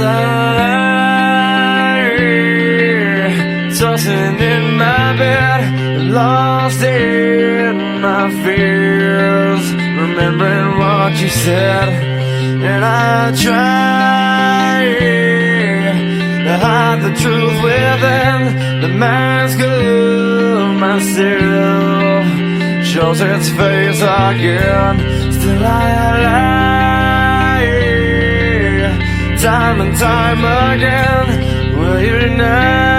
lie, tossing in my bed, lost in my fears, remembering what you said. And I try to hide the truth within the mask of myself, shows its face again. Still I lie, time and time again. Will you now?